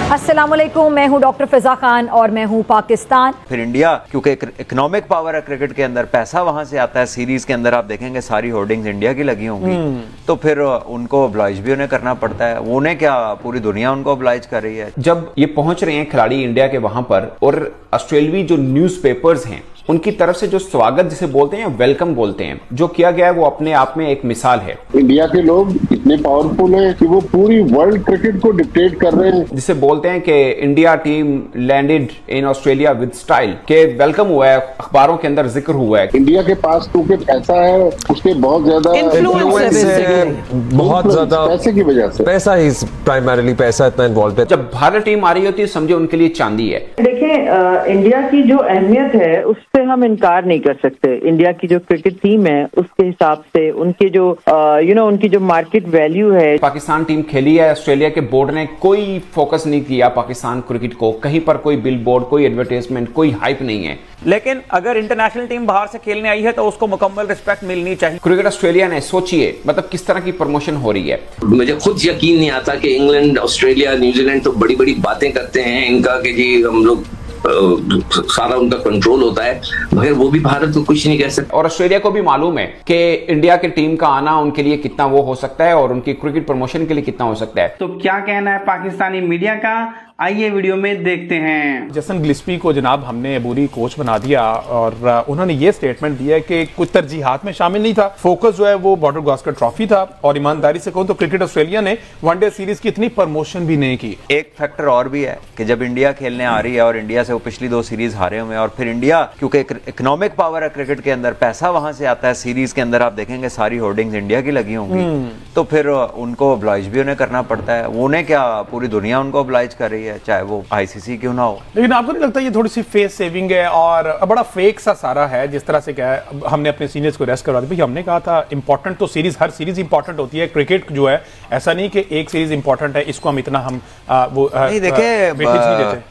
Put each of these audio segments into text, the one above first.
अस्सलामुअलैकुम, मैं हूं डॉक्टर फिजा खान और मैं हूं पाकिस्तान। फिर इंडिया, क्योंकि इकोनॉमिक पावर है क्रिकेट के अंदर, पैसा वहां से आता है। सीरीज के अंदर आप देखेंगे सारी होर्डिंग्स इंडिया की लगी होंगी, तो फिर उनको ऑब्लाइज भी उन्हें करना पड़ता है। उन्हें क्या, पूरी दुनिया उनको ऑब्लाइज कर रही है। जब ये पहुंच रहे हैं खिलाड़ी इंडिया के वहां पर, और ऑस्ट्रेलियावी जो न्यूज़पेपर्स हैं उनकी तरफ से जो स्वागत जिसे बोलते हैं, वेलकम बोलते हैं, जो किया गया है, वो अपने आप में एक मिसाल है। इंडिया के लोग इतने पावरफुल हैं कि वो पूरी वर्ल्ड क्रिकेट को डिक्टेट कर रहे हैं। जिसे बोलते हैं कि India team landed in Australia with style, के वेलकम हुआ है, अखबारों के अंदर जिक्र हुआ है। इंडिया के पास क्योंकि पैसा है, उसके बहुत ज्यादा इन्फ्लुएंस है, बहुत ज्यादा पैसे की वजह से। पैसा ही प्राइमरीली, पैसा इतना इन्वॉल्व है। जब भारत टीम आ रही होती है, समझे उनके लिए चांदी है। देखिए, इंडिया की जो अहमियत है उससे हम इनकार नहीं कर सकते। इंडिया की जो क्रिकेट टीम है उसके हिसाब से उनके जो उनकी जो मार्केट वैल्यू है। पाकिस्तान टीम खेली है, ऑस्ट्रेलिया के बोर्ड ने कोई फोकस नहीं किया पाकिस्तान क्रिकेट को, कहीं पर कोई बिल बोर्ड, कोई एडवर्टाइजमेंट, कोई हाइप नहीं है। लेकिन अगर इंटरनेशनल टीम बाहर से खेलने आई है तो उसको मुकम्मल रिस्पेक्ट मिलनी चाहिए। क्रिकेट ऑस्ट्रेलिया ने, सोचिए मतलब किस तरह की प्रमोशन हो रही है। मुझे खुद यकीन नहीं आता कि इंग्लैंड, ऑस्ट्रेलिया, न्यूजीलैंड तो बड़ी बड़ी बातें करते हैं इनका कि जी हम लोग सारा उनका कंट्रोल होता है, मगर वो भी भारत को कुछ नहीं कह सकते। और ऑस्ट्रेलिया को भी मालूम है कि इंडिया की टीम का आना उनके लिए कितना वो हो सकता है और उनकी क्रिकेट प्रमोशन के लिए कितना हो सकता है। तो क्या कहना है पाकिस्तानी मीडिया का, आइए वीडियो में देखते हैं। जेसन गिलिस्पी को जनाब हमने अबूरी कोच बना दिया और उन्होंने ये स्टेटमेंट दिया कि कुछ तरजीहात में शामिल नहीं था, फोकस जो है वो बॉर्डर गावस्कर ट्रॉफी था। और ईमानदारी से कहूं तो क्रिकेट ऑस्ट्रेलिया ने वनडे सीरीज की इतनी प्रमोशन भी नहीं की। एक फैक्टर और भी है कि जब इंडिया खेलने आ रही है और इंडिया से वो पिछली 2 सीरीज हारे हुए हैं, और फिर इंडिया, क्योंकि इकोनॉमिक पावर है क्रिकेट के अंदर, पैसा वहां से आता है। सीरीज के अंदर आप देखेंगे सारी होर्डिंग्स इंडिया की लगी होंगी, तो फिर उनको ऑब्लाइज भी उन्हें करना पड़ता है। उन्हें क्या, पूरी दुनिया उनको ऑब्लाइज कर रही है, चाहे वो आईसीसी क्यों ना हो। लेकिन आपको नहीं लगता ये थोड़ी सी फेस सेविंग है और बड़ा फेक सा सारा है? जिस तरह से क्या है, हमने अपने सीनियर्स को रेस्ट करवा दिया। हमने कहा था इंपॉर्टेंट तो सीरीज, हर सीरीज इंपॉर्टेंट होती है। क्रिकेट जो है ऐसा नहीं कि एक सीरीज इंपॉर्टेंट है, इसको हम इतना हम नहीं देखे,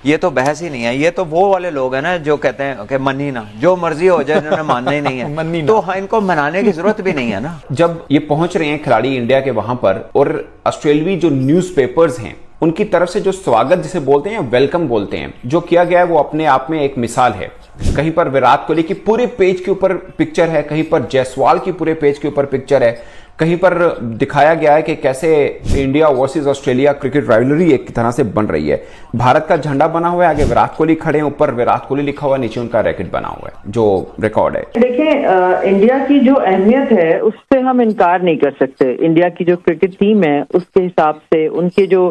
ये तो बहस ही नहीं है। ये तो वो वाले लोग हैं ना जो कहते हैं कि मनी ना, जो मर्जी हो जाए, इन्होंने मानना ही नहीं है तो इनको मनाने की जरूरत भी नहीं है ना। जब ये पहुंच रहे हैं खिलाड़ी इंडिया के वहां पर, और ऑस्ट्रेलियावी जो न्यूज़पेपर्स हैं उनकी तरफ से जो स्वागत जिसे बोलते हैं, वेलकम बोलते हैं, जो किया गया है, वो अपने आप में एक मिसाल है। कहीं पर विराट कोहली की पूरे पेज के ऊपर पिक्चर है, कहीं पर जायसवाल की पूरे पेज के ऊपर पिक्चर है, कहीं पर दिखाया गया है कि कैसे India versus Australia cricket rivalry एक तरह से बन रही है। भारत का झंडा बना हुआ है, आगे विराट कोहली खड़े हैं, ऊपर विराट कोहली लिखा हुआ है, नीचे उनका रैकेट बना हुआ है जो रिकॉर्ड है। देखिए, इंडिया की जो अहमियत है उससे हम इनकार नहीं कर सकते। इंडिया की जो क्रिकेट टीम है उसके हिसाब से उनके जो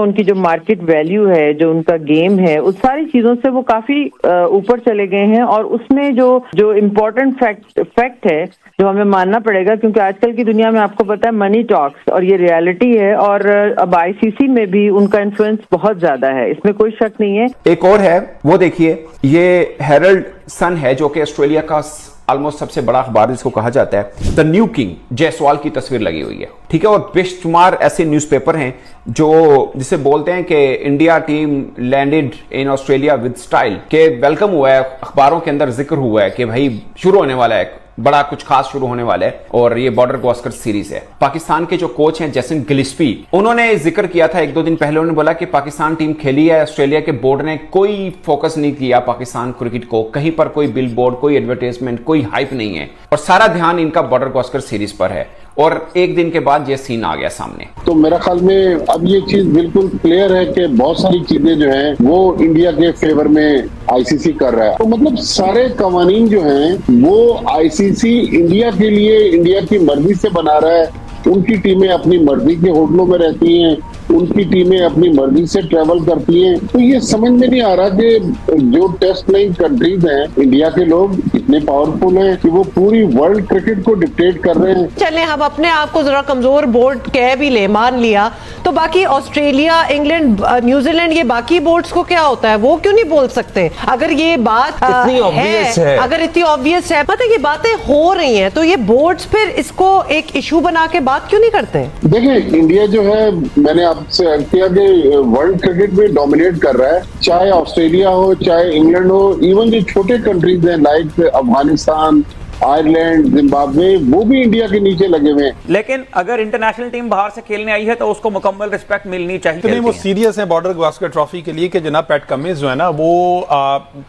उनकी जो मार्केट वैल्यू है, जो उनका गेम है, उस सारी चीजों से वो काफी ऊपर चले गए हैं। और उसमें जो इम्पोर्टेंट फैक्ट है जो हमें मानना पड़ेगा, क्योंकि आजकल की दुनिया में आपको पता है मनी टॉक्स, और ये रियलिटी है। और अब आईसीसी में भी उनका इन्फ्लुएंस बहुत ज्यादा है, इसमें कोई शक नहीं है। एक और है, वो देखिए, ये हेरल्ड सन है जो कि ऑस्ट्रेलिया का ऑलमोस्ट सबसे बड़ा अखबार जिसको कहा जाता है द न्यू किंग, जायसवाल की तस्वीर लगी हुई है, ठीक है। और बेशुमार ऐसे न्यूज़पेपर हैं जो जिसे बोलते हैं कि India team landed in Australia with style, के वेलकम हुआ है, अखबारों के अंदर जिक्र हुआ है कि भाई शुरू होने वाला है, बड़ा कुछ खास शुरू होने वाला है, और ये बॉर्डर गावस्कर सीरीज है। पाकिस्तान के जो कोच हैं जेसन गिलिस्पी, उन्होंने जिक्र किया था 1-2 दिन पहले, उन्होंने बोला कि पाकिस्तान टीम खेली है, ऑस्ट्रेलिया के बोर्ड ने कोई फोकस नहीं किया पाकिस्तान क्रिकेट को, कहीं पर कोई बिल बोर्ड, कोई एडवर्टाइजमेंट, कोई हाइप नहीं है, और सारा ध्यान इनका बॉर्डर गावस्कर सीरीज पर है। और एक दिन के बाद ये सीन आ गया सामने। तो मेरा ख्याल में अब ये चीज बिल्कुल क्लियर है कि बहुत सारी चीजें जो हैं वो इंडिया के फेवर में आईसीसी कर रहा है। तो मतलब सारे कवानीन जो हैं वो आईसीसी इंडिया के लिए, इंडिया की मर्जी से बना रहा है। उनकी टीमें अपनी मर्जी के होटलों में रहती हैं, उनकी टीमें अपनी मर्जी से ट्रेवल करती हैं। तो ये समझ में नहीं आ रहा कि जो टेस्ट प्लेइंग कंट्रीज हैं, इंडिया के लोग इतने पावरफुल हैं कि वो पूरी वर्ल्ड क्रिकेट को डिक्टेट कर रहे हैं। चले हम अपने आप को जरा कमजोर बोर्ड कह भी ले, मान लिया, तो बाकी ऑस्ट्रेलिया, इंग्लैंड, न्यूजीलैंड, ये बाकी बोर्ड्स को क्या होता है, वो क्यों नहीं बोल सकते? अगर ये बात इतनी ऑब्वियस है, अगर इतनी ऑब्वियस है, पता है ये बातें हो रही हैं, तो ये बोर्ड्स फिर इसको एक इशू बना के बात क्यों नहीं करते? देखिए, इंडिया जो है, मैंने आपसे अर्ज किया कि वर्ल्ड क्रिकेट में डोमिनेट कर रहा है, चाहे ऑस्ट्रेलिया हो, चाहे इंग्लैंड हो, इवन जो छोटे कंट्रीज हैं लाइक अफगानिस्तान, आयरलैंड, जिम्बाब्वे, वो भी इंडिया के नीचे लगे हुए हैं। लेकिन अगर इंटरनेशनल टीम बाहर से खेलने आई है तो उसको मुकम्मल रिस्पेक्ट मिलनी चाहिए। नहीं, वो सीरियस है बॉर्डर गावस्कर ट्रॉफी के लिए कि जनाब पैट कमिंस जो है ना वो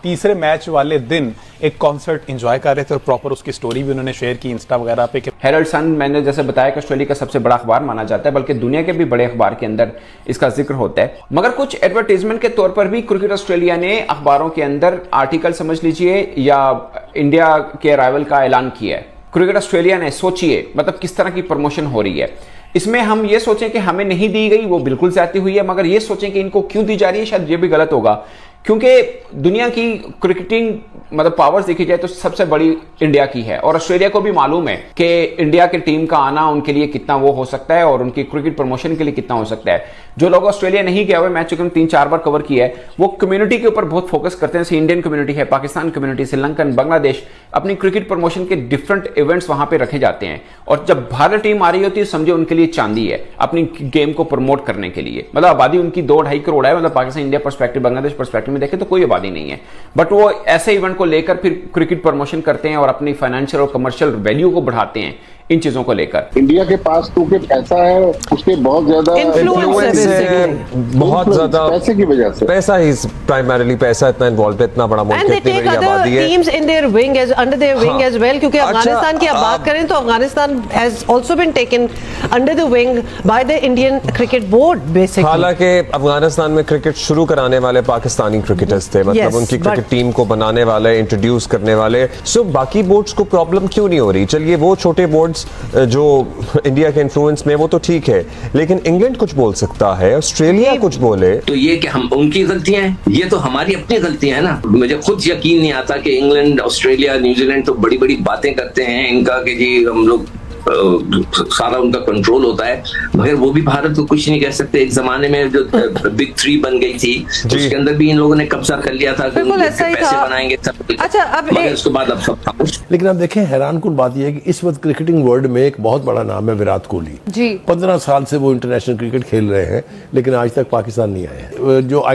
तीसरे मैच वाले दिन एक कॉन्सर्ट एंजॉय कर रहे थे और प्रॉपर उसकी स्टोरी भी उन्होंने शेयर की इंस्टा वगैरह पे। हेरल्ड सन मैंने जैसे बताया कि ऑस्ट्रेलिया का सबसे बड़ा अखबार माना जाता है, बल्कि दुनिया के भी बड़े अखबार के अंदर इसका जिक्र होता है। मगर कुछ एडवर्टाइजमेंट के तौर पर भी क्रिकेट ऑस्ट्रेलिया ने अखबारों के अंदर आर्टिकल समझ लीजिए या इंडिया के अराइवल का ऐलान किया है। क्रिकेट ऑस्ट्रेलिया ने, सोचिए मतलब किस तरह की प्रमोशन हो रही है। इसमें हम ये सोचें कि हमें नहीं दी गई, वो बिल्कुल ज्यादती हुई है, मगर ये सोचें कि इनको क्यों दी जा रही है, शायद ये भी गलत होगा। क्योंकि दुनिया की क्रिकेटिंग मतलब पावर्स देखी जाए तो सबसे बड़ी इंडिया की है, और ऑस्ट्रेलिया को भी मालूम है कि इंडिया की टीम का आना उनके लिए कितना वो हो सकता है और उनकी क्रिकेट प्रमोशन के लिए कितना हो सकता है। जो लोग ऑस्ट्रेलिया नहीं गए हुए, मैच चुके 3-4 बार कवर किया है, वो कम्युनिटी के ऊपर बहुत फोकस करते हैं। जैसे इंडियन कम्युनिटी है, पाकिस्तान कम्युनिटी, श्रीलंकन, बांग्लादेश, अपनी क्रिकेट प्रमोशन के डिफरेंट इवेंट्स वहां पे रखे जाते हैं। और जब भारत टीम आ रही होती है, समझे उनके लिए चांदी है अपनी गेम को प्रमोट करने के लिए। मतलब आबादी उनकी 2-2.5 करोड़ है, मतलब Pakistan India perspective, Bangladesh perspective में देखें तो कोई आबादी नहीं है, बट वो ऐसे इवेंट को लेकर फिर क्रिकेट प्रमोशन करते हैं और अपनी फाइनेंशियल और कमर्शियल वैल्यू को बढ़ाते हैं इन चीजों को लेकर। इंडिया के पास क्योंकि पैसा है, उसके बहुत ज्यादा इन्फ्लुएंस है, बहुत ज्यादा पैसे की वजह से। पैसा ही प्राइमरीली पैसा इतना इन्वॉल्व है, इतना बड़ा मुल्क है, इतनी बड़ी आबादी है। Teams in their wing as under their wing as well, क्योंकि अफगानिस्तान की आप बात करें तो Afghanistan has also been taken under the wing by the Indian cricket board basically. हालांकि अफगानिस्तान में क्रिकेट शुरू कराने वाले पाकिस्तानी क्रिकेटर्स थे, मतलब उनकी क्रिकेट टीम को बनाने वाले, इंट्रोड्यूस करने वाले। सो बाकी बोर्ड्स को प्रॉब्लम क्यों नहीं हो रही? चलिए वो छोटे बोर्ड्स जो इंडिया के इन्फ्लुएंस में वो तो ठीक है, लेकिन इंग्लैंड कुछ बोल सकता है, ऑस्ट्रेलिया कुछ बोले तो ये कि हम उनकी गलतियां हैं, ये तो हमारी अपनी गलतियां हैं ना। मुझे खुद यकीन नहीं आता कि इंग्लैंड, ऑस्ट्रेलिया, न्यूजीलैंड तो बड़ी बड़ी बातें करते हैं इनका कि जी हम लोग सारा उनका कंट्रोल होता है, मगर वो भी भारत को कुछ नहीं कह सकते। एक जमाने में जो बिग 3 बन गई थी उसके अंदर भी इन लोगों ने कब्जा कर लिया था कि पैसे बनाएंगे सब। अच्छा, अब उसके बाद अब सब खामोश। लेकिन आप देखें, हैरानकुन बात यह है कि इस वक्त क्रिकेटिंग वर्ल्ड में एक बहुत बड़ा नाम है विराट कोहली जी। 15 साल से वो इंटरनेशनल क्रिकेट खेल रहे हैं, लेकिन आज तक पाकिस्तान नहीं आए हैं। जो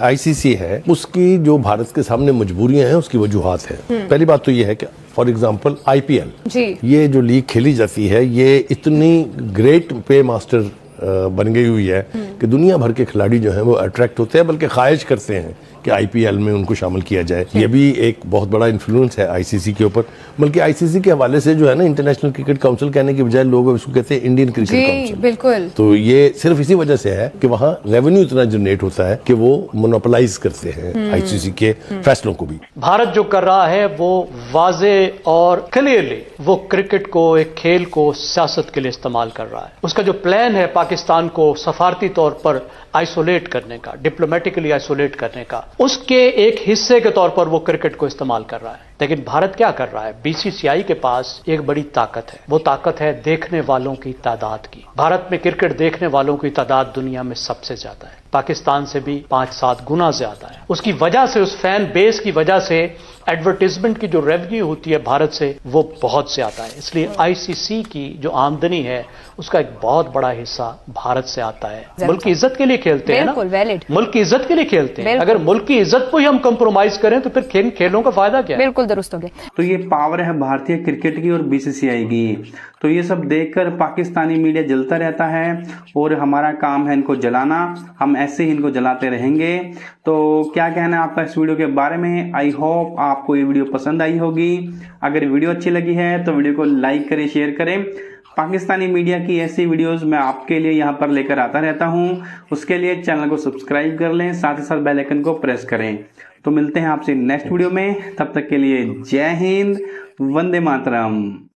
ICC है उसकी जो भारत के सामने मजबूरियां हैं उसकी वजूहात है। पहली बात तो ये है कि फॉर एग्जाम्पल IPL ये जो लीग खेली जाती है ये इतनी ग्रेट पे मास्टर बन गई हुई है कि दुनिया भर के खिलाड़ी जो हैं वो अट्रैक्ट होते हैं, बल्कि ख्वाहिश करते हैं कि IPL में उनको शामिल किया जाए। ये भी एक बहुत बड़ा इन्फ्लुएंस है ICC के ऊपर। बल्कि ICC के हवाले से जो है ना, इंटरनेशनल क्रिकेट काउंसिल कहने की बजाय लोग उसको कहते हैं इंडियन क्रिकेट काउंसिल। बिल्कुल। तो ये सिर्फ इसी वजह से है कि वहाँ रेवेन्यू इतना जनरेट होता है कि वो मोनोपोलाइज करते हैं ICC के फैसलों को भी। भारत जो कर रहा है वो वाजे और क्लियरली वो क्रिकेट को, एक खेल को सियासत के लिए इस्तेमाल कर रहा है। उसका जो प्लान है पाकिस्तान को सफारती तौर पर आइसोलेट करने का, डिप्लोमेटिकली आइसोलेट करने का, उसके एक हिस्से के तौर पर वो क्रिकेट को इस्तेमाल कर रहा है। लेकिन भारत क्या कर रहा है? BCCI के पास एक बड़ी ताकत है, वो ताकत है देखने वालों की तादाद की। भारत में क्रिकेट देखने वालों की तादाद दुनिया में सबसे ज्यादा है, पाकिस्तान से भी 5-7 गुना ज्यादा है। उसकी वजह से, उस फैन बेस की वजह से एडवर्टीजमेंट की जो रेवेन्यू होती है भारत से वो बहुत ज्यादा है। इसलिए ICC की जो आमदनी है उसका एक बहुत बड़ा हिस्सा भारत से आता है। मुल्क की इज्जत के लिए खेलते हैं ना, मुल्क की इज्जत के लिए खेलते हैं। अगर मुल्क की इज्जत को ही हम कंप्रोमाइज करें तो फिर खेलों का फायदा क्या है? बिल्कुल दुरुस्त हो गया। तो ये पावर है भारतीय क्रिकेट की और BCCI की। तो ये सब देखकर पाकिस्तानी मीडिया जलता रहता है और हमारा काम है इनको जलाना। हम ऐसे ही इनको जलाते रहेंगे। तो क्या कहना है आपका इस वीडियो के बारे में? आई होप आपको ये वीडियो पसंद आई होगी। अगर वीडियो अच्छी लगी है तो वीडियो को लाइक करें, शेयर करें। पाकिस्तानी मीडिया की ऐसी वीडियोस मैं आपके लिए यहाँ पर लेकर आता रहता हूँ। उसके लिए चैनल को सब्सक्राइब कर लें, साथ ही साथ बेल आइकन को प्रेस करें। तो मिलते हैं आपसे नेक्स्ट वीडियो में, तब तक के लिए जय हिंद, वंदे मातरम।